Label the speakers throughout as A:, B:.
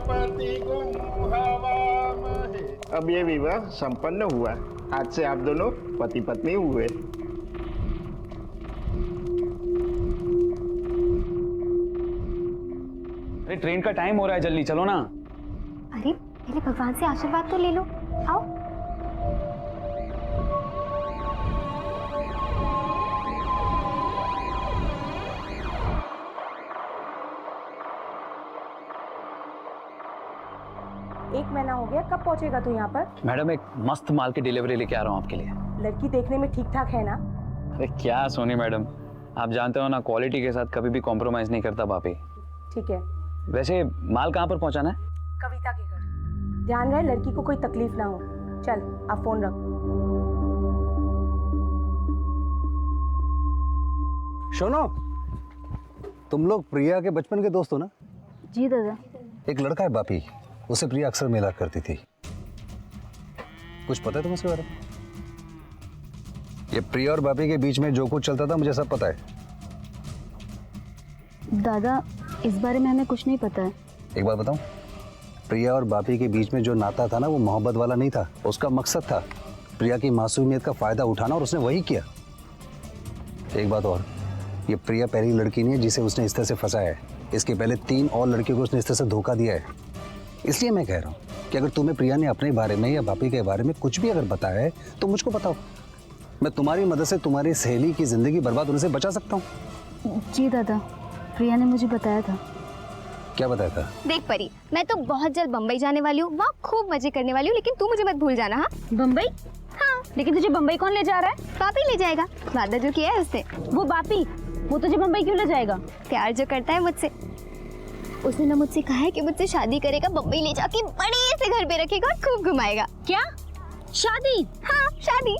A: पति गुम्हवामहे। अब ये विवाह संपन्न हुआ। आज से आप दोनों पति पत्नी हुए।
B: अरे ट्रेन का टाइम हो रहा है, जल्दी चलो ना।
C: अरे पहले भगवान से आशीर्वाद तो ले लो। आओ।
D: एक महीना हो गया, कब पहुंचेगा तू यहाँ पर?
B: मैडम एक मस्त माल की डिलीवरी लेके आ रहा हूँ आपके लिए।
D: लड़की देखने में ठीक ठाक है ना?
B: अरे क्या सोनी मैडम, आप जानते हो ना क्वालिटी के साथ कभी भी कॉम्प्रोमाइज नहीं करता भाभी।
D: ठीक है।
B: वैसे माल कहाँ पर पहुँचाना है?
D: कविता के घर। ध्यान रहे लड़की को कोई तकलीफ ना हो। चल आप फोन रख।
E: सुनो, तुम लोग प्रिया के बचपन के दोस्त हो ना?
C: जी दादा।
E: एक लड़का है बापी, उसे प्रिया अक्सर मिला करती थी। कुछ पता है तुम्हें इसके बारे में? ये प्रिया और बापी के बीच में जो कुछ चलता था मुझे सब पता है।
C: दादा इस बारे में हमें कुछ नहीं पता है।
E: एक बात बताऊं, प्रिया और बापी के बीच में जो नाता था ना वो मोहब्बत वाला नहीं था। उसका मकसद था प्रिया की मासूमियत का फायदा उठाना और उसने वही किया। एक बात और, ये प्रिया पहली लड़की नहीं है जिसे उसने इस तरह से फंसाया है। इसके पहले 3 और लड़कियों को उसने इस तरह से धोखा दिया है। इसलिए मैं कह रहा हूँ कि अगर तुम्हें प्रिया ने अपने बारे में या बापी के बारे में कुछ भी अगर बताया है तो मुझको बताओ। मैं तुम्हारी मदद से तुम्हारी सहेली की जिंदगी बर्बाद होने से बचा सकता हूँ।
C: जी दादा, प्रिया ने मुझे बताया था।
E: क्या बताया था?
C: देख परी, मैं तो बहुत जल्द बम्बई जाने वाली हूँ, वहाँ खूब मजे करने वाली हूँ, लेकिन तू मुझे मत भूल जाना। हाँ बम्बई? हाँ। लेकिन तुझे बम्बई कौन ले जा रहा है? बापी ले जाएगा, वादा जो किया है उससे। वो बापी, वो तुझे बम्बई क्यों ले जाएगा? प्यार जो करता है मुझसे। उसने ना मुझसे कहा है कि मुझसे शादी करेगा, बम्बई ले जाके बड़े से घर पे रखेगा और खूब घुमाएगा। क्या? शादी? हाँ शादी।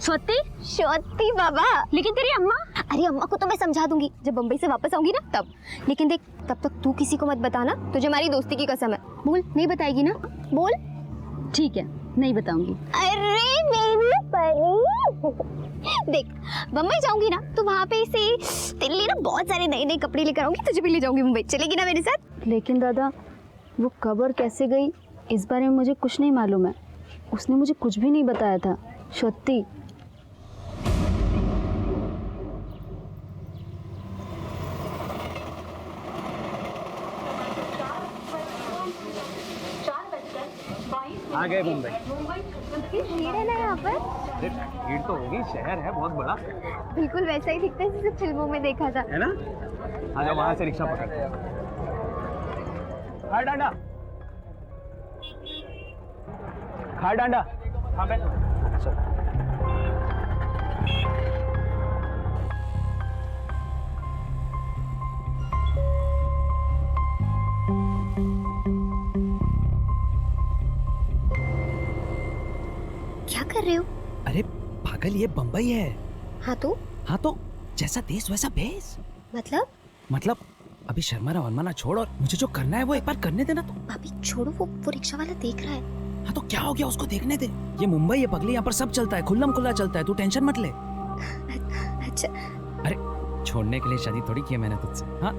C: सत्ती? सत्ती बाबा। लेकिन तेरी अम्मा? अरे अम्मा को तो मैं समझा दूंगी जब बम्बई से वापस आऊंगी ना तब। लेकिन देख तब तक तू किसी को मत बताना, तुझे हमारी दोस्ती की कसम है। बोल, नहीं बताएगी ना? बोल। ठीक है, नहीं बताऊंगी। अरे मेरी परी, देख बम्बई जाऊंगी ना तो वहाँ पे से तेरे लिए ना बहुत सारे नए नए कपड़े लेकर आऊंगी, तुझे भी ले जाऊंगी मुंबई। चलेगी ना मेरे साथ? लेकिन दादा वो कब और कैसे गई इस बारे में मुझे कुछ नहीं मालूम है। उसने मुझे कुछ भी नहीं बताया था। सत्ती।
B: आ गए मुंबई।
C: भीड़ है ना यहाँ पर?
B: अरे भीड़ तो होगी, शहर है बहुत बड़ा।
C: बिल्कुल वैसा ही दिखता है जैसे फिल्मों में देखा था।
B: है ना? आजा वहां से रिक्शा पकड़ते हैं। खार डांडा, खार डांडा। हाँ बैठ।
C: क्या कर रहे हो?
F: अरे पागल, ये बम्बई है।
C: हाँ तो?
F: हाँ तो जैसा देश वैसा भेस। मतलब अभी शर्मा वरमाना छोड़ और मुझे जो करना है वो एक बार करने देना। तो
C: अभी छोड़ो, वो रिक्शा वाला देख रहा है।
F: हाँ तो क्या हो गया, उसको देखने दे। ये मुंबई है पगली, यहाँ पर सब चलता है, खुल्लम खुल्ला चलता है, तू टेंशन मत ले।
C: अच्छा।
F: अरे छोड़ने के लिए शादी थोड़ी की है मैंने तुझसे। हाँ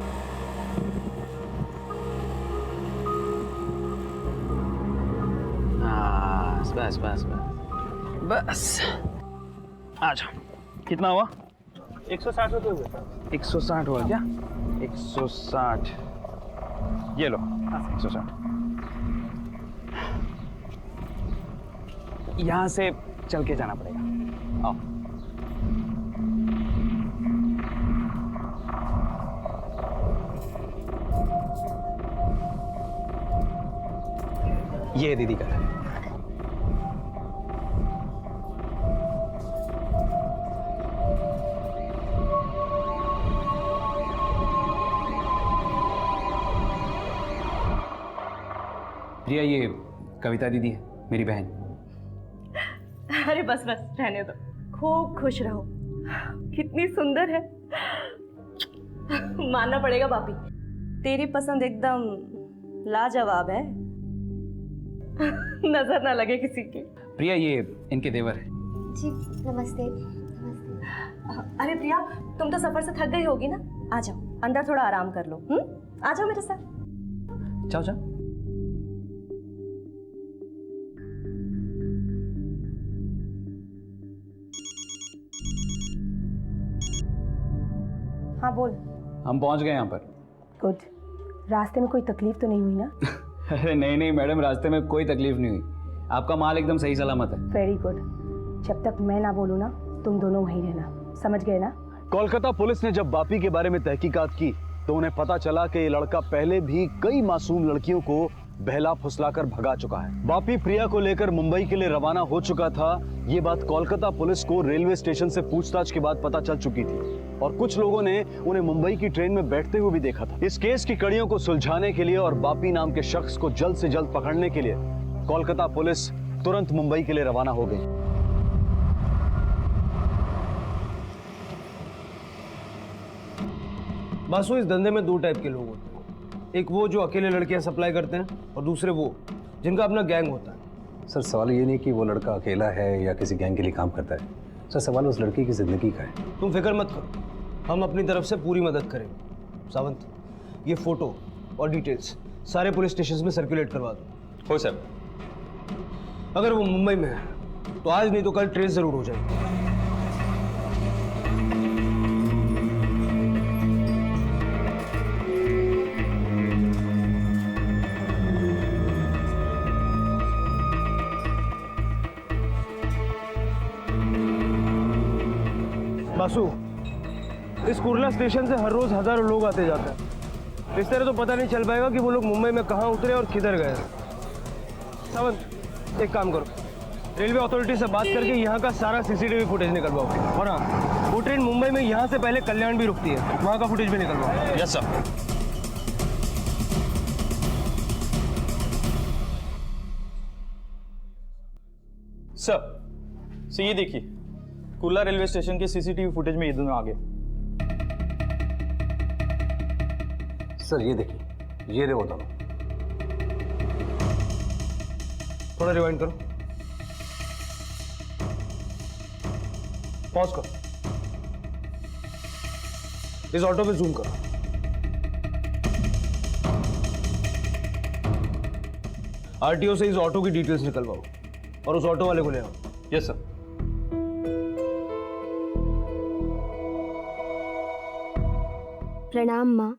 B: बस बस बस बस आ जाओ। कितना हुआ?
A: 160 रुपये हुए।
B: 160 हुआ क्या? 160 ये लो। 160 यहाँ से चल के जाना पड़ेगा। आओ। ये दीदी का है। प्रिया, ये कविता दीदी है, मेरी बहन।
D: अरे बस बस रहने दो, खूब खुश रहो। कितनी सुंदर है, मानना पड़ेगा बापी, तेरी पसंद एकदम लाजवाब है। नजर ना लगे किसी की।
B: प्रिया, ये इनके देवर है।
C: जी नमस्ते। नमस्ते।
D: अरे प्रिया, तुम तो सफर से थक गई होगी ना, आ जाओ अंदर थोड़ा आराम कर लो। आ जाओ मेरे साथ।
F: जाओ जाओ।
D: हाँ बोल।
F: हम पहुंच गए यहाँ पर।
D: गुड। रास्ते में कोई तकलीफ तो नहीं हुई ना?
F: अरे नहीं नहीं मैडम, रास्ते में कोई तकलीफ नहीं हुई। आपका माल एकदम सही सलामत है।
D: Very good. जब तक मैं ना बोलूँ ना, तुम दोनों वहीं रहना, समझ गए ना?
E: कोलकाता पुलिस ने जब बापी के बारे में तहकीकात की तो उन्हें पता चला कि ये लड़का पहले भी कई मासूम लड़कियों को बहला फुसलाकर भगा चुका है। बापी प्रिया को लेकर मुंबई के लिए रवाना हो चुका था। ये बात कोलकाता पुलिस को रेलवे स्टेशन से पूछताछ के बाद पता चल चुकी थी और कुछ लोगों ने उन्हें मुंबई की ट्रेन में बैठते हुए भी देखा था। इस केस की कड़ियों को सुलझाने के लिए और बापी नाम के शख्स को जल्द से जल्द पकड़ने के लिए कोलकाता पुलिस तुरंत मुंबई के लिए रवाना हो गई।
G: बासु, इस धंधे में दो टाइप के लोग होते हैं। एक वो जो अकेले लड़कियां सप्लाई करते हैं और दूसरे वो जिनका अपना गैंग होता है।
E: सर सवाल ये नहीं कि वो लड़का अकेला है या किसी गैंग के लिए काम करता है। सर सवाल उस लड़की की जिंदगी का है।
G: तुम फिक्र मत करो, हम अपनी तरफ से पूरी मदद करेंगे। सावंत, ये फोटो और डिटेल्स सारे पुलिस स्टेशन में सर्कुलेट करवा दो।
F: हो सर।
G: अगर वो मुंबई में है तो आज नहीं तो कल ट्रेस जरूर हो जाएगी। बासु, इस कुर्ला स्टेशन से हर रोज हजारों लोग आते जाते हैं। इस तरह तो पता नहीं चल पाएगा कि वो लोग मुंबई में कहाँ उतरे और किधर गए। सावंत, एक काम करो, रेलवे अथॉरिटी से बात करके यहाँ का सारा सीसीटीवी फुटेज निकलवाओ। और हाँ, वो ट्रेन मुंबई में यहाँ से पहले कल्याण भी रुकती है, वहाँ का फुटेज भी निकलवाओ।
F: Yes sir.
H: सर ये देखिए, कुर्ला रेलवे स्टेशन के सीसीटीवी फुटेज में ये दोनों आ गए।
E: सर ये देखिए, ये रहे वो दोनों।
G: थोड़ा रिवाइंड करो, पॉज करो, इस ऑटो पे जूम करो। आरटीओ से इस ऑटो की डिटेल्स निकलवाओ और उस ऑटो वाले को ले आओ।
H: Yes sir.
C: प्रणाम माँ,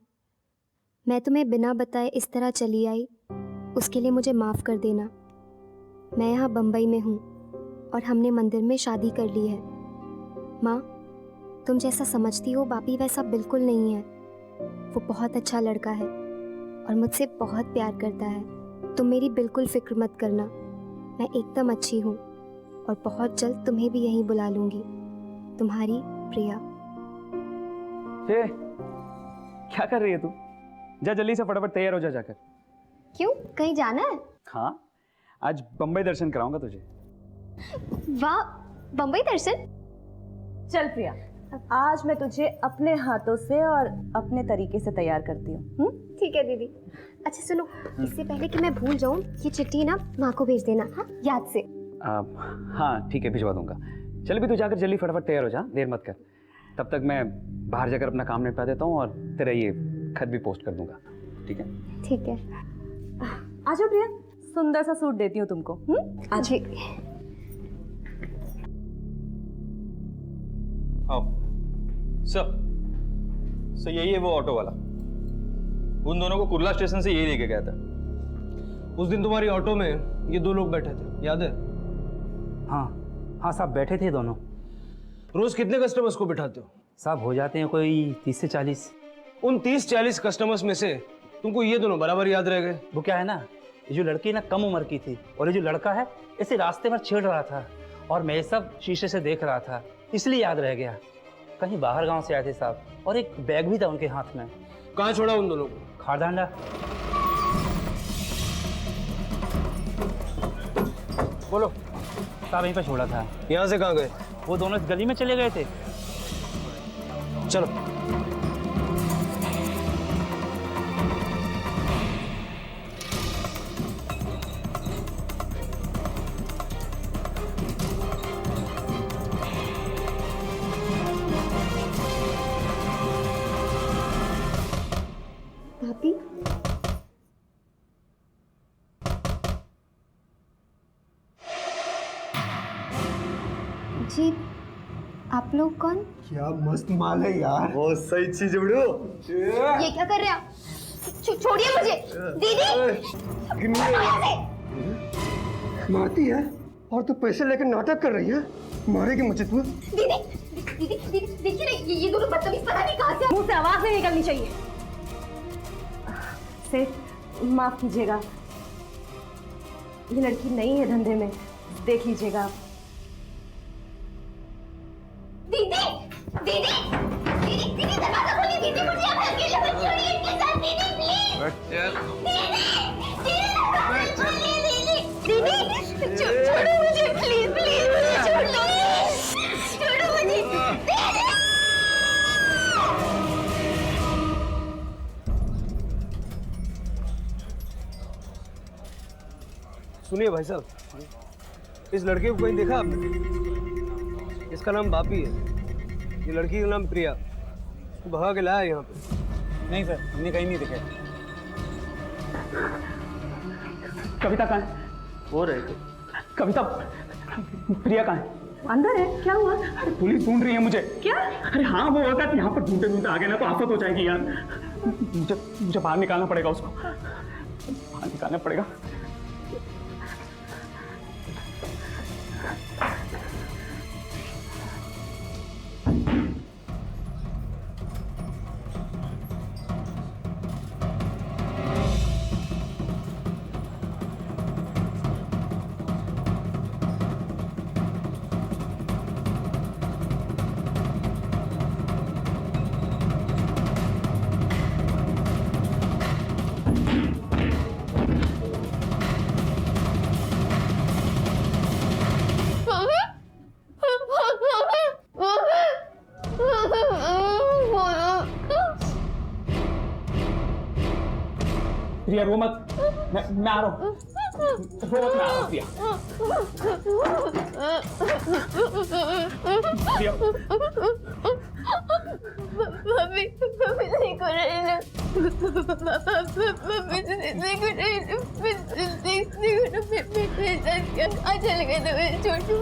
C: मैं तुम्हें बिना बताए इस तरह चली आई, उसके लिए मुझे माफ़ कर देना। मैं यहाँ बम्बई में हूँ और हमने मंदिर में शादी कर ली है। माँ, तुम जैसा समझती हो बापी वैसा बिल्कुल नहीं है। वो बहुत अच्छा लड़का है और मुझसे बहुत प्यार करता है। तुम मेरी बिल्कुल फिक्र मत करना, मैं एकदम अच्छी हूँ और बहुत जल्द तुम्हें भी यहीं बुला लूँगी। तुम्हारी प्रिया।
H: क्या कर रही है तू? जा जल्दी से फटाफट तैयार हो जा जाकर।
C: क्यों, कहीं जाना है?
H: हाँ, आज बम्बई दर्शन कराऊंगा तुझे।
C: वाह, बम्बई दर्शन?
D: चल प्रिया, आज मैं तुझे अपने हाथों से और अपने तरीके से तैयार करती हूँ।
C: ठीक है दीदी। अच्छा सुनो, इससे पहले कि मैं भूल जाऊँ, ये चिट्ठी ना माँ को भेज देना, हाँ याद से।
F: हाँ ठीक है, भिजवा दूंगा। चल भी तू जाकर जल्दी फटाफट तैयार हो जा, देर मत कर। तब तक मैं बाहर जाकर अपना काम निपटा देता हूँ और तेरा ये खत भी पोस्ट कर दूंगा। ठीक है?
C: ठीक है।
D: आ जाओ प्रिया, सुंदर सा सूट देती हूँ तुमको। आज
C: जी।
H: आओ। सर यही है वो ऑटो वाला। उन दोनों को कुर्ला स्टेशन से यही लेके गया था।
G: उस दिन तुम्हारी ऑटो में ये दो लोग बैठे थे, याद है?
F: हाँ हाँ साहब, बैठे थे दोनों।
G: रोज कितने कस्टमर्स को बिठाते हो?
F: साहब हो जाते हैं कोई 30 से 40।
G: उन 30-40 कस्टमर्स में से तुमको ये दोनों बराबर याद रह गए?
F: वो क्या है ना, ये जो लड़की ना कम उम्र की थी और ये जो लड़का है इसे रास्ते में छेड़ रहा था और मैं ये सब शीशे से देख रहा था, इसलिए याद रह गया। कहीं बाहर गांव से आए थे साहब और एक बैग भी था उनके हाथ में।
G: कहाँ छोड़ा उन दोनों को?
F: खारदांडा।
G: बोलो।
F: साहब यहीं पर छोड़ा था।
G: यहाँ से कहाँ गए?
F: वो दोनों इस गली में चले गए थे।
G: चलो।
C: भाभी, जी आप लोग कौन?
I: क्या मस्त माल है यार, बहुत सही चीज उड़ो।
C: ये क्या कर रहे हैं आप? छोड़िए मुझे दीदी।
I: मारती है और तू पैसे लेकर नाटक कर रही है, मारेगी मुझे तू।
C: दीदी दीदी दीदी देखिए ना, ये दोनों बदतमीज पता नहीं कहाँ से।
D: मुंह से आवाज नहीं निकलनी चाहिए। सेठ माफ कीजिएगा, ये लड़की नई है धंधे में, देख लीजिएगा।
C: दीदी दीदी दीदी दीदी दरवाजा खोलिए दीदी, मुझे अब अकेले मत छोड़िए इनके साथ दीदी प्लीज। दीदी छोड़ो मुझे प्लीज प्लीज, छोड़ो मुझे दीदी।
G: सुनिए भाई साहब, इस लड़के को कहीं देखा आपने? इसका नाम बापी है, ये लड़की का नाम प्रिया। इसको भगा के लाया यहाँ पे।
F: नहीं सर, हमने कहीं नहीं दिखे। कविता कहाँ है?
G: हो रहे थे।
F: कविता, प्रिया कहाँ है?
D: अंदर है, क्या हुआ?
F: अरे पुलिस ढूंढ रही है मुझे।
D: क्या?
F: अरे हाँ, वो औरत यहाँ पर ढूंढते ढूंढते आ गए ना तो आफत हो जाएगी यार। मुझे बाहर निकालना पड़ेगा उसको, बाहर निकालना पड़ेगा। प्रिया रो मत, मैं आ रहा हूँ। रो मत, मैं आ रहा हूँ प्रिया। प्रिया
C: मम्मी मम्मी नहीं कर रही ना, मम्मी नहीं कर रही ना, अच्छा लगा तो मैं छोड़ू,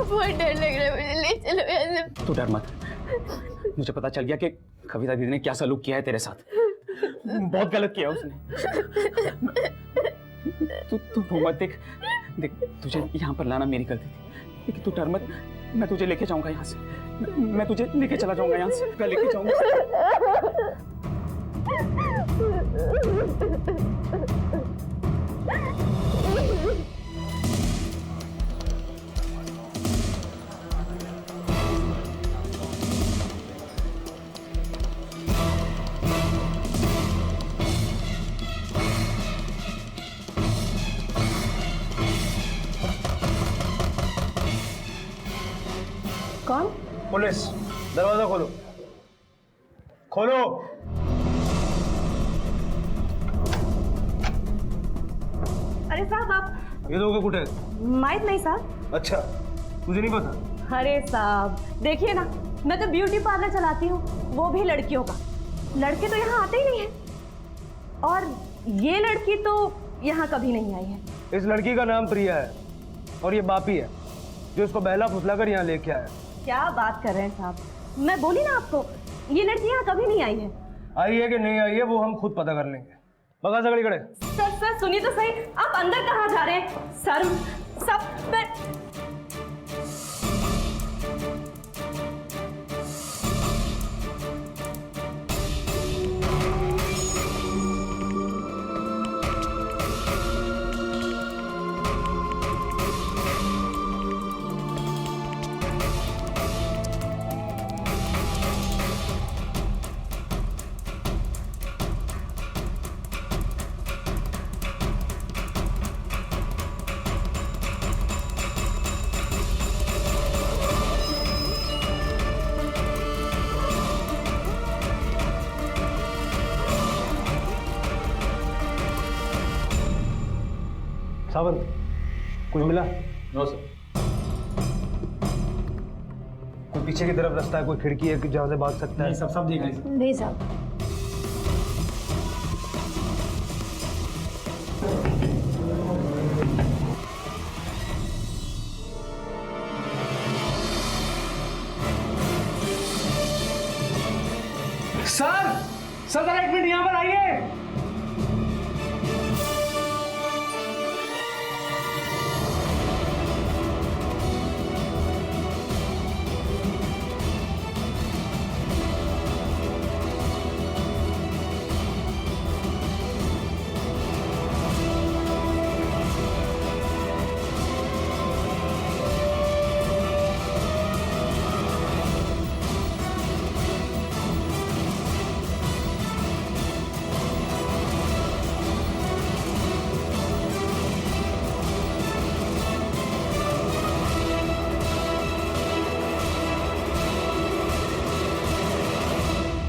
C: बहुत डर लग रहा है मुझे, ले चलो यहाँ से।
F: तू डर मत, मुझे पता चल गया कि कविता दीदी ने क्या सलूक किया है तेरे साथ। बहुत गलत किया उसने। तू रो मत, देख तुझे यहाँ पर लाना मेरी गलती थी, लेकिन तू डर मत, मैं तुझे लेके जाऊंगा यहाँ से, मैं तुझे लेके चला जाऊंगा यहाँ से, मैं लेके जाऊंगा।
D: कौन?
G: पुलिस, दरवाजा खोलो, खोलो।
D: अरे साहब आप।
G: ये दोगे कुठे?
D: माहित नहीं साहब।
G: अच्छा, तुझे नहीं पता?
D: अरे साहब देखिए ना, मैं तो ब्यूटी पार्लर चलाती हूँ, वो भी लड़कियों का। लड़के तो यहाँ आते ही नहीं है, और ये लड़की तो यहाँ कभी नहीं आई है।
G: इस लड़की का नाम प्रिया है और ये बापी है जो इसको बहला फुसला कर यहाँ लेके आया।
D: क्या बात कर रहे हैं साहब, मैं बोली ना आपको, ये लड़की यहाँ कभी नहीं आई है।
G: आई है कि नहीं आई है वो हम खुद पता कर लेंगे। बगा सगड़ी खड़े।
D: सर सुनिए तो सही, आप अंदर कहाँ जा रहे हैं? सर सब मैं...
G: सावंत, कुछ मिला?
H: No sir.
G: कोई पीछे की तरफ रास्ता है, कोई खिड़की है कि जहाँ से भाग सकता है?
F: सब देख रहे हैं।
D: नहीं साहब।
G: सर जरा एक मिनट यहाँ पर आइए।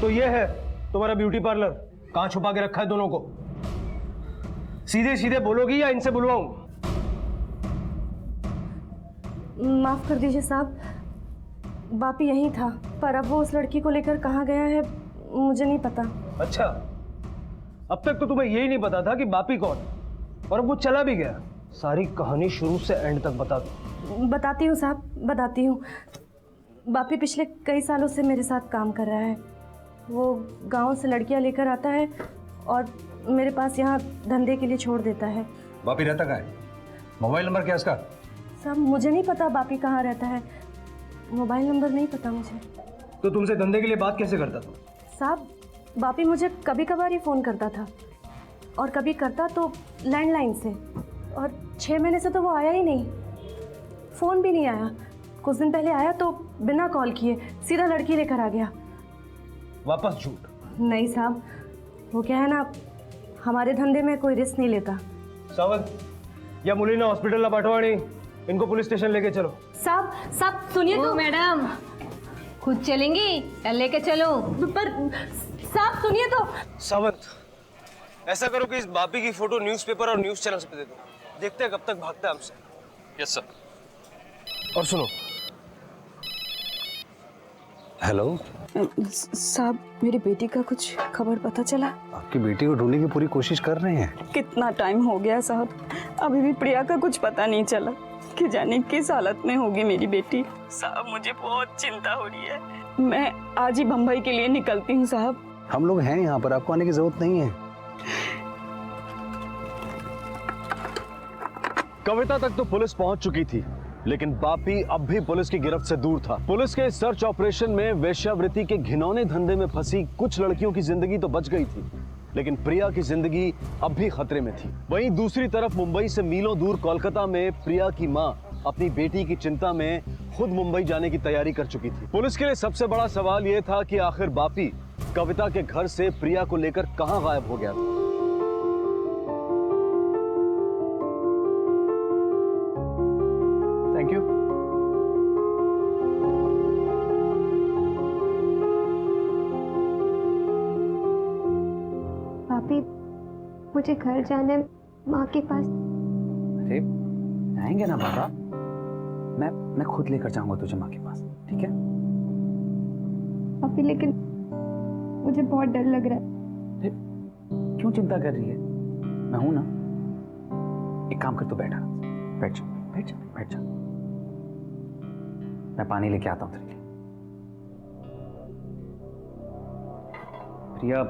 G: तो ये है तुम्हारा ब्यूटी पार्लर। कहां छुपा के रखा है दोनों को? सीधे सीधे बोलोगी या इनसे बुलवाऊं?
D: माफ कर दीजिए साहब, बापी यहीं था, पर अब वो उस लड़की को लेकर कहाँ गया है मुझे नहीं पता।
G: अच्छा, अब तक तो तुम्हें यही नहीं पता था कि बापी कौन, और अब वो चला भी गया। सारी कहानी शुरू से एंड तक बता दो।
D: बताती हूँ साहब, बताती हूँ। बापी पिछले कई सालों से मेरे साथ काम कर रहा है। वो गांव से लड़कियां लेकर आता है और मेरे पास यहाँ धंधे के लिए छोड़ देता है।
E: बापी रहता कहाँ है? मोबाइल नंबर क्या है उसका?
D: साहब मुझे नहीं पता बापी कहाँ रहता है, मोबाइल नंबर नहीं पता मुझे।
G: तो तुमसे धंधे के लिए बात कैसे करता था?
D: साहब बापी मुझे कभी कभार ही फ़ोन करता था, और कभी करता तो लैंडलाइन से, और 6 महीने से तो वो आया ही नहीं, फ़ोन भी नहीं आया। कुछ दिन पहले आया तो बिना कॉल किए सीधा लड़की लेकर आ गया।
G: वापस झूठ?
D: नहीं साहब, वो क्या है ना, हमारे धंधे में कोई रिस्क नहीं लेता।
G: सावंत, या मुलीना हॉस्पिटल पाठवाणी, इनको पुलिस स्टेशन लेके चलो।
D: साहब सुनिए तो।
J: मैडम खुद चलेंगी या लेके चलो?
D: पर साहब सुनिए तो।
G: सावंत, ऐसा करो कि इस बापी की फोटो न्यूज़पेपर और न्यूज़ चैनल्स पे दे दो, देखते हैं कब तक भागता है हमसे।
H: Yes sir.
G: और सुनो।
E: हेलो
K: साहब, मेरी बेटी का कुछ खबर पता चला?
E: आपकी बेटी को ढूंढने की पूरी कोशिश कर रहे हैं।
K: कितना टाइम हो गया साहब, अभी भी प्रिया का कुछ पता नहीं चला कि जाने किस हालत में होगी मेरी बेटी। साहब मुझे बहुत चिंता हो रही है। मैं आज ही बम्बई के लिए निकलती हूँ साहब।
E: हम लोग हैं यहाँ पर, आपको आने की जरूरत नहीं है।
L: कविता तक तो पुलिस पहुंच चुकी थी, लेकिन बापी अब भी पुलिस की गिरफ्त से दूर था। पुलिस के सर्च ऑपरेशन में वेश्यावृत्ति के घिनौने धंधे में फंसी कुछ लड़कियों की जिंदगी तो बच गई थी, लेकिन प्रिया की जिंदगी अब भी खतरे में थी। वहीं दूसरी तरफ मुंबई से मीलों दूर कोलकाता में प्रिया की मां अपनी बेटी की चिंता में खुद मुंबई जाने की तैयारी कर चुकी थी। पुलिस के लिए सबसे बड़ा सवाल यह था कि आखिर बापी कविता के घर से प्रिया को लेकर कहां गायब हो गया था।
F: Thank you.
C: पापी, मुझे घर जाना है, माँ के पास।
F: अरे आएंगे ना बाबा, मैं खुद लेकर जाऊंगा तुझे माँ के पास, ठीक है?
C: पापी लेकिन मुझे बहुत डर लग रहा है।
F: अरे क्यों चिंता कर रही है? मैं हूं ना। एक काम कर, तू बैठ जा, बैठ जा, बैठ जा। मैं पानी लेके आता हूं तेरे लिए। प्रिया,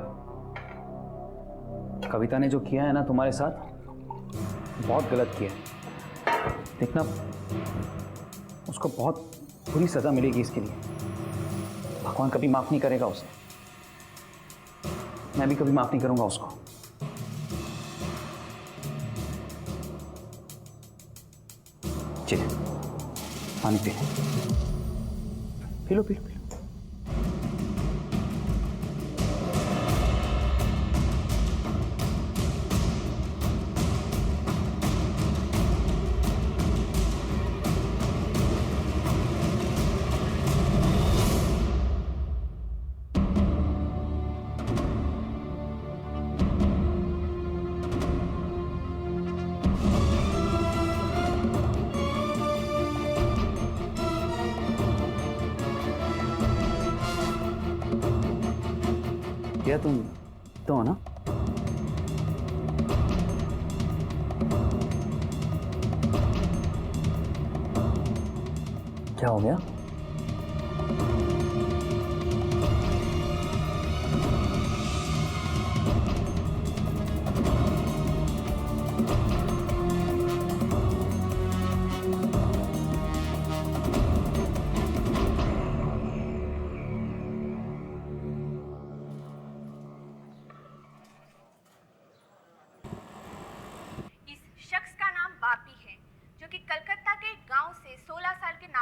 F: कविता ने जो किया है ना तुम्हारे साथ, बहुत गलत किया है। देखना, उसको बहुत बुरी सजा मिलेगी इसके लिए। भगवान कभी माफ नहीं करेगा उसे, मैं भी कभी माफ नहीं करूंगा उसको। चलिए पानी पी लो, पी लो। क्या तुम तो हो ना? क्या हो गया?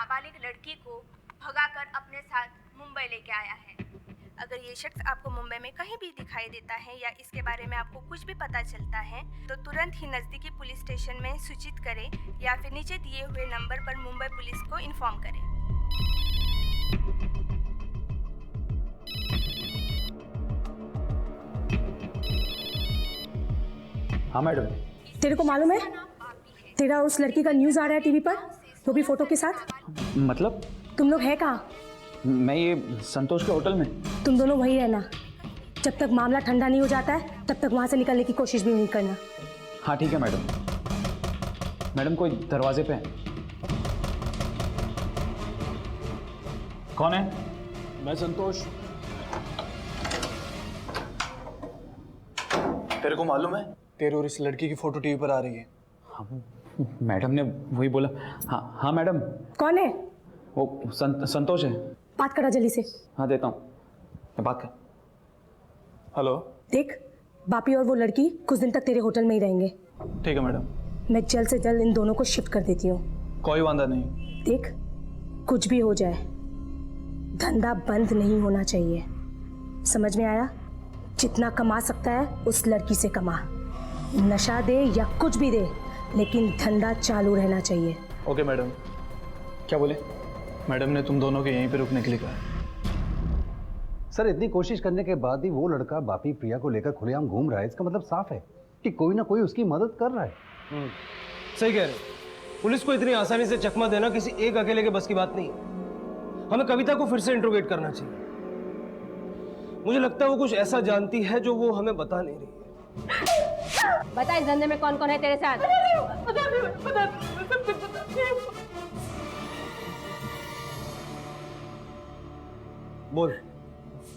M: नाबालिग लड़की को भगाकर अपने साथ मुंबई लेके आया है। अगर ये शख्स आपको मुंबई में कहीं भी दिखाई देता है या इसके बारे में आपको कुछ भी पता चलता है तो तुरंत ही नज़दीकी पुलिस स्टेशन में सूचित करें या फिर नीचे दिए हुए नंबर पर मुंबई पुलिस को इन्फॉर्म करें।
F: हाँ मैडम।
D: तेरे को मालूम है तेरा उस लड़की का न्यूज़ आ रहा है टीवी पर, वो भी फोटो के साथ।
F: मतलब?
D: तुम लोग है कहाँ?
F: मैं ये संतोष के होटल में।
D: तुम दोनों वही रहना, जब तक मामला ठंडा नहीं हो जाता है तब तक वहाँ से निकलने की कोशिश भी नहीं करना।
F: हाँ ठीक है मैडम। मैडम कोई दरवाजे पे है। कौन है?
L: मैं संतोष।
N: तेरे को मालूम है तेरे और इस लड़की की फोटो टीवी पर आ रही है।
F: हाँ, मैडम ने वही बोला। हाँ हाँ मैडम।
D: कौन है?
F: वो संतोष है।
D: बात करा जल्दी से।
F: हाँ देता हूँ, बात कर।
N: हेलो।
D: देख, बापी और वो लड़की कुछ दिन तक तेरे होटल में ही रहेंगे।
N: ठीक है मैडम।
D: मैं जल्द से जल्द इन दोनों को शिफ्ट कर देती हूँ।
N: कोई वादा नहीं।
D: देख, कुछ भी हो जाए धंधा बंद नहीं होना चाहिए, समझ में आया? जितना कमा सकता है उस लड़की से कमा, नशा दे या कुछ भी दे, लेकिन धंधा चालू रहना चाहिए।
N: Okay madam. क्या बोले? मैडम ने तुम दोनों के यहीं पे रुकने के लिए कहा।
E: सर इतनी कोशिश करने के बाद भी वो लड़का बापी प्रिया को लेकर खुलेआम घूम रहा है, इसका मतलब साफ है कि कोई ना कोई उसकी मदद कर रहा है।
G: सही कह रहे। पुलिस को इतनी आसानी से चकमा देना किसी एक अकेले के बस की बात नहीं है। हमें कविता को फिर से इंट्रोगेट करना चाहिए। मुझे लगता है वो कुछ ऐसा जानती है जो वो हमें बता नहीं रही है।
J: बता इस धंधे में कौन कौन है तेरे साथ?
G: बोल,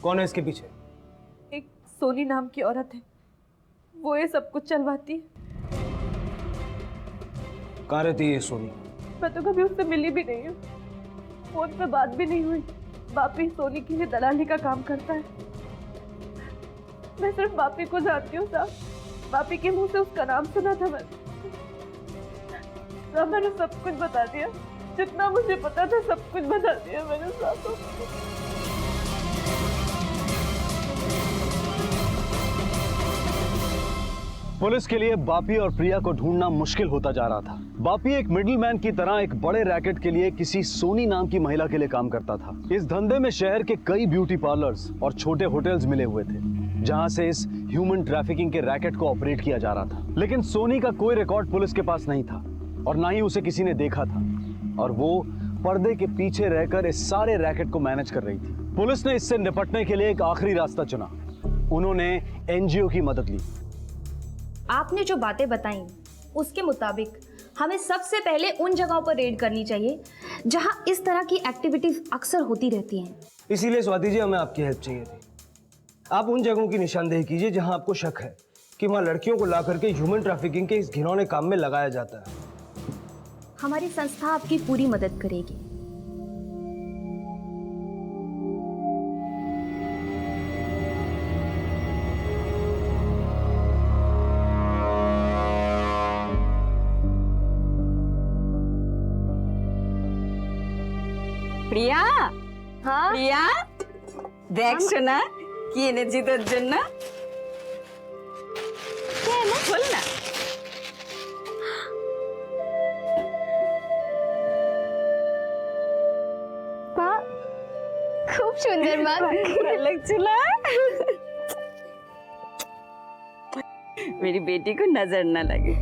G: कौन है इसके पीछे?
D: एक सोनी नाम की औरत है, वो ये सब कुछ चलवाती है।
G: कहाँ रहती है ये सोनी?
D: मैं तो कभी उससे मिली भी नहीं हूँ, फोन पे बात भी नहीं हुई। बापी सोनी के लिए दलाली का काम करता है। मैं सिर्फ बापी को जानती हूँ साहब, बापी के मुंह से उसका नाम सुना था मैंने सब कुछ बता दिया, जितना मुझे पता था सब कुछ बता दिया मैंने साहब।
L: पुलिस के लिए बापी और प्रिया को ढूंढना मुश्किल होता जा रहा था। बापी एक मिडिलमैन की तरह एक बड़े रैकेट के लिए किसी सोनी नाम की महिला के लिए काम करता था। इस धंधे में शहर के कई ब्यूटी पार्लर्स और छोटे होटल्स मिले हुए थे, जहां से इस ह्यूमन ट्रैफिकिंग के रैकेट को ऑपरेट किया जा रहा था। लेकिन सोनी का कोई रिकॉर्ड पुलिस के पास नहीं था और ना ही उसे किसी ने देखा था, और वो पर्दे के पीछे रहकर इस सारे रैकेट को मैनेज कर रही थी। पुलिस ने इससे निपटने के लिए एक आखिरी रास्ता चुना। उन्होंने एनजीओ की मदद ली।
O: आपने जो बातें बताई उसके मुताबिक हमें सबसे पहले उन जगहों पर रेड करनी चाहिए जहां इस तरह की एक्टिविटीज अक्सर होती रहती हैं।
G: इसीलिए स्वाति जी हमें आपकी हेल्प चाहिए थी। आप उन जगहों की निशानदेही कीजिए जहां आपको शक है कि वहां लड़कियों को ला करके ह्यूमन ट्रैफिकिंग के इस घिनौने काम में लगाया जाता है।
O: हमारी संस्था आपकी पूरी मदद करेगी।
K: प्रिया,
C: हाँ
K: प्रिया देख सुना की एनर्जी तो जन्ना बोल ना।
C: खूब सुंदर माँ।
K: अलग चला मेरी बेटी को नजर ना लगे।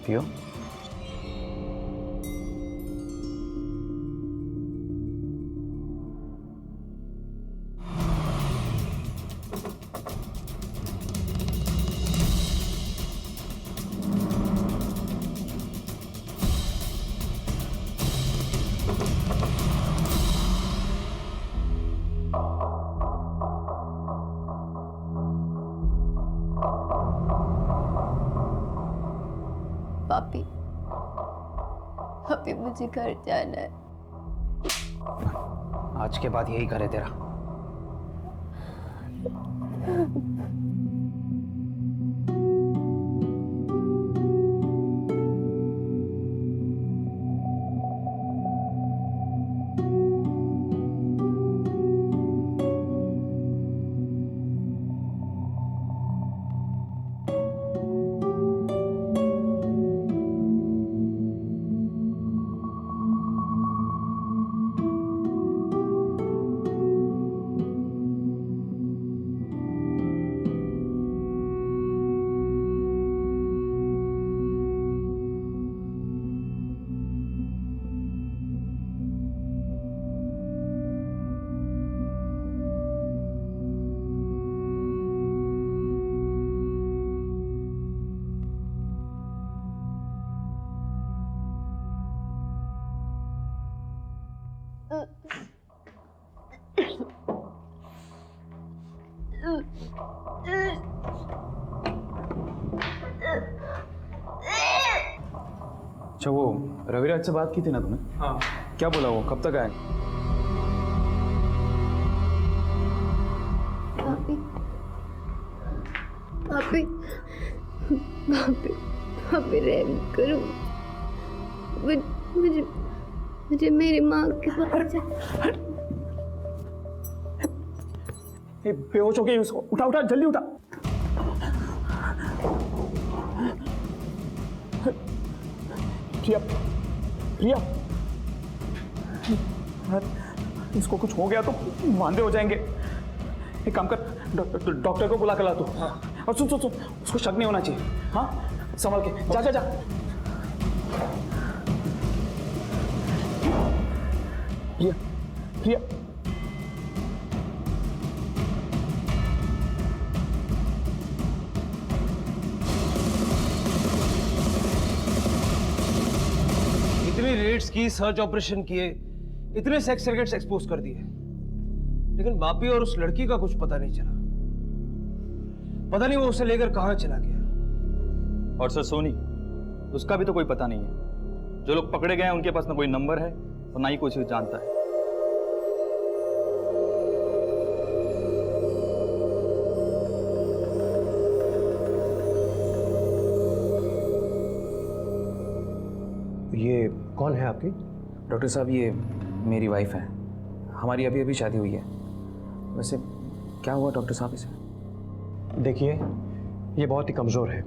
N: सकती हो?
C: पापी, अभी मुझे घर जाना है।
N: आज के बाद यही घर है तेरा। अच्छा, वो रविराज से बात की थी ना तुमने? हाँ। क्या बोला वो, कब तक आए?
C: पापी, पापी, पापी, पापी रहम करो। मुझे मेरी माँ के पास
N: बेहोश हो गई उसको। उठा उठा, जल्दी उठा। प्रिया, प्रिया, इसको कुछ हो गया तो वांदे हो जाएंगे। एक काम कर, डॉक्टर को बुला कर ला तू। हाँ। और सुन सुन सुन, उसको शक नहीं होना चाहिए। हाँ, संभल के जा जा जा। प्रिया, प्रिया,
G: इतनी रेड्स की, सर्च ऑपरेशन किए, इतने सेक्स सर्किट्स एक्सपोज कर दिए, लेकिन बापी और उस लड़की का कुछ पता नहीं चला। पता नहीं वो उसे लेकर कहां चला गया।
H: और सर सोनी, उसका भी तो कोई पता नहीं है। जो लोग पकड़े गए हैं उनके पास ना कोई नंबर है और ना ही कोई उसे जानता है।
G: ये कौन है आपकी?
N: डॉक्टर साहब, ये मेरी वाइफ है। हमारी अभी अभी शादी हुई है। वैसे क्या हुआ डॉक्टर साहब इसे?
I: देखिए, ये बहुत ही कमज़ोर है,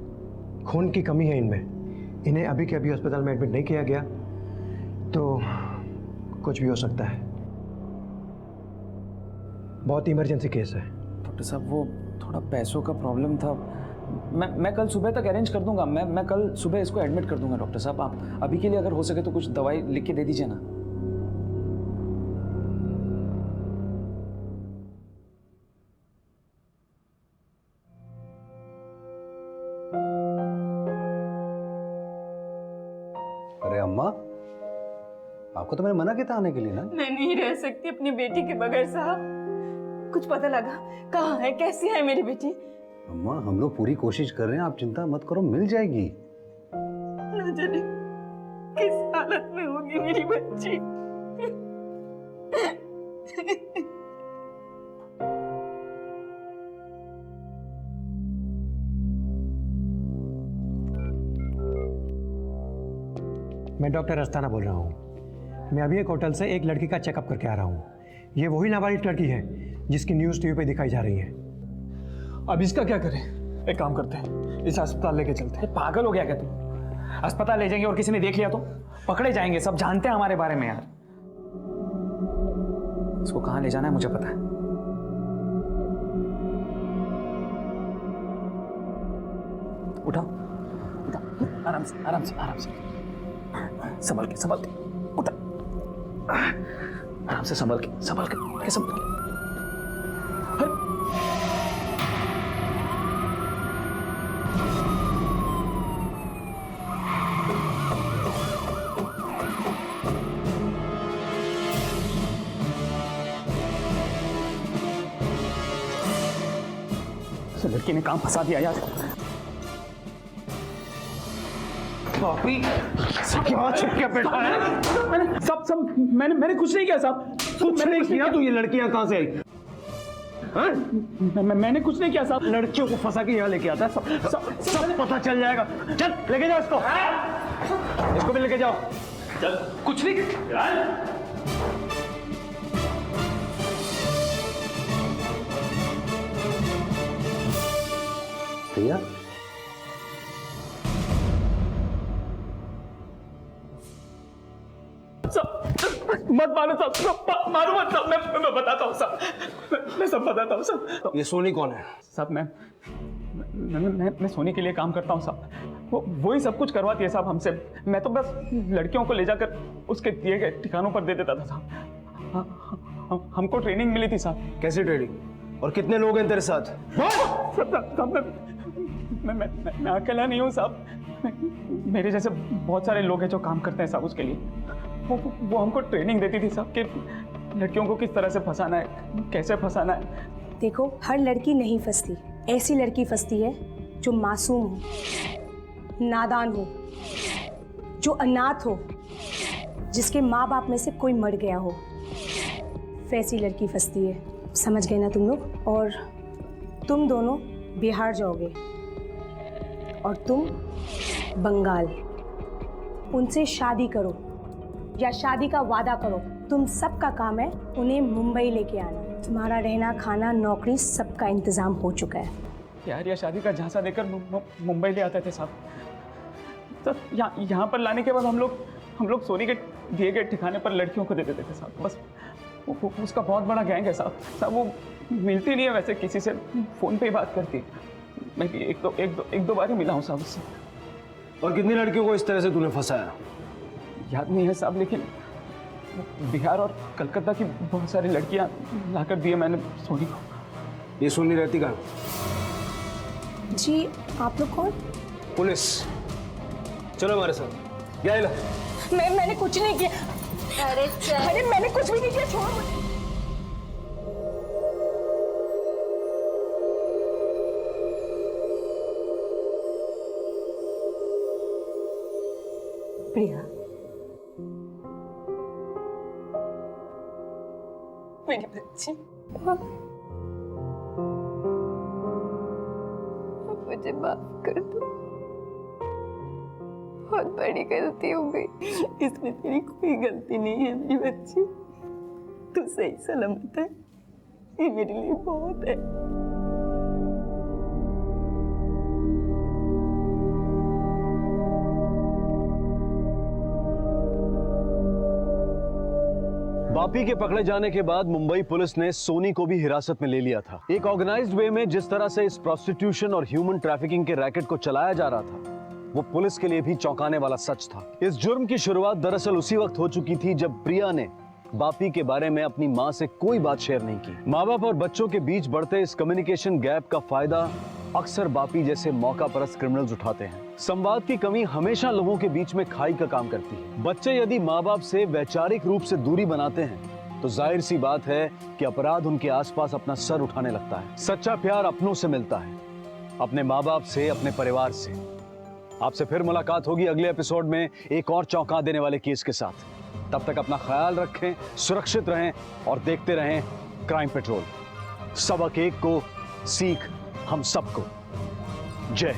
I: खून की कमी है इनमें। इन्हें अभी के अभी अस्पताल में एडमिट नहीं किया गया तो कुछ भी हो सकता है। बहुत इमरजेंसी केस है।
N: डॉक्टर साहब, वो थोड़ा पैसों का प्रॉब्लम था। मैं कल सुबह तक अरेंज कर दूंगा। मैं कल सुबह इसको एडमिट कर दूंगा। डॉक्टर साहब, आप अभी के लिए अगर हो सके तो कुछ दवाई लिख के दे दीजिए ना।
E: अरे अम्मा, आपको तो मैंने मना किया था आने के लिए ना।
K: मैं नहीं रह सकती अपनी बेटी के बगैर साहब। कुछ पता लगा कहाँ है, कैसी है मेरी बेटी?
E: अम्मा, हम लोग पूरी कोशिश कर रहे हैं, आप चिंता मत करो, मिल जाएगी।
K: न जाने किस हालत में होगी मेरी बच्ची।
I: मैं डॉक्टर अस्थाना बोल रहा हूँ। मैं अभी एक होटल से एक लड़की का चेकअप करके आ रहा हूँ। ये वही नाबालिग लड़की है जिसकी न्यूज़ टीवी पे दिखाई जा रही है।
N: अब इसका क्या करें? एक काम करते हैं, इस अस्पताल लेके चलते हैं। पागल हो गया क्या तू? अस्पताल ले जाएंगे और किसी ने देख लिया तो पकड़े जाएंगे। सब जानते हैं हमारे बारे में यार। इसको कहाँ ले जाना है मुझे पता है। उठा, उठा, आराम से आराम से आराम से, संभल के उतर, आराम से संभल के संभल के संभल के। लड़की ने काम फंसा दिया यार।
G: बापी क्या छिपके बैठा है?
N: मैंने कुछ नहीं किया साहब।
G: कुछ नहीं किया तो ये लड़कियां कहां से आई?
N: मैंने कुछ नहीं किया साहब।
G: लड़कियों को फंसा के यहाँ लेके आता है, सब पता चल जाएगा। चल लेके जाओ इसको भी लेके जाओ।
N: चल कुछ नहीं
E: प्रिया,
N: मत मारो साहब, मारो मत साहब, मैं बताता हूँ साहब, मैं सब बताता हूँ साहब।
G: ये सोनी कौन है?
N: साहब मैं सोनी के लिए काम करता हूँ साहब, वो ही सब कुछ करवाती है साहब हमसे। मैं तो बस लड़कियों को ले जाकर उसके दिए गए ठिकानों पर दे देता था साहब। हमको ट्रेनिंग मिली थी साहब।
G: कैसी ट्रेनिंग और कितने लोग हैं तेरे साथ?
N: मैं अकेला नहीं हूँ साहब, मेरे जैसे बहुत सारे लोग हैं जो काम करते हैं साहब उसके लिए। वो हमको ट्रेनिंग देती थी साहब कि लड़कियों को किस तरह से फंसाना है, कैसे फंसाना है।
D: देखो, हर लड़की नहीं फंसती, ऐसी लड़की फंसती है जो मासूम हो, नादान हो, जो अनाथ हो, जिसके माँ बाप में से कोई मर गया हो, वैसी लड़की फंसती है। समझ गए ना तुम लोग? और तुम दोनों बिहार जाओगे और तुम बंगाल। उनसे शादी करो या शादी का वादा करो। तुम सबका काम है उन्हें मुंबई लेके आना। तुम्हारा रहना खाना नौकरी सबका इंतजाम हो चुका है।
N: प्यार या शादी का झांसा देकर मुंबई ले आते थे साहब। तो यहाँ पर लाने के बाद हम लोग सोनी के दिए गए ठिकाने पर लड़कियों को दे देते थे साहब। बस उसका बहुत बड़ा गैंग है साहब। वो मिलती नहीं है वैसे किसी से, फोन पे ही बात करती है। मैं भी एक दो बार ही मिला हूँ साहब उससे।
G: और कितनी लड़कियों को इस तरह से तूने फंसाया?
N: याद नहीं है साहब, लेकिन बिहार और कलकत्ता की बहुत सारी लड़कियां लाकर दिए मैंने सोनी को।
G: ये सोनी रहती कहाँ?
D: जी आप लोग कौन?
G: पुलिस। चलो हमारे साथ। क्या हिला?
D: मैंने कुछ नहीं किया। अरे मैंने कुछ भी नहीं किया, छोड़ो मुझे।
K: प्रिया, मेरी बच्ची, मुझे माफ कर दो, बहुत बड़ी गलती हो गई। इसमें तेरी कोई गलती नहीं है मेरी बच्ची, तू सही सलामत है, ये मेरे लिए बहुत है।
L: बापी के पकड़े जाने के बाद मुंबई पुलिस ने सोनी को भी हिरासत में ले लिया था। एक ऑर्गेनाइज्ड वे में जिस तरह से इस प्रोस्टिट्यूशन और ह्यूमन ट्रैफिकिंग के रैकेट को चलाया जा रहा था, वो पुलिस के लिए भी चौंकाने वाला सच था। इस जुर्म की शुरुआत दरअसल उसी वक्त हो चुकी थी जब प्रिया ने बापी के बारे में अपनी मां से कोई बात शेयर नहीं की। माँ बाप और बच्चों के बीच बढ़ते इस कम्युनिकेशन गैप का फायदा अक्सर बापी जैसे मौकापरस्त क्रिमिनल्स उठाते हैं। संवाद की कमी हमेशा लोगों के बीच में खाई का काम करती है। बच्चे यदि माँ बाप से वैचारिक रूप से दूरी बनाते हैं तो जाहिर सी बात है कि अपराध उनके आसपास अपना सर उठाने लगता है। सच्चा प्यार अपनों से मिलता है, अपने माँ बाप से, अपने परिवार से। आपसे फिर मुलाकात होगी अगले एपिसोड में एक और चौंका देने वाले केस के साथ। तब तक अपना ख्याल रखें, सुरक्षित रहें और देखते रहें क्राइम पेट्रोल। सबक एक को, सीख हम सबको। जय।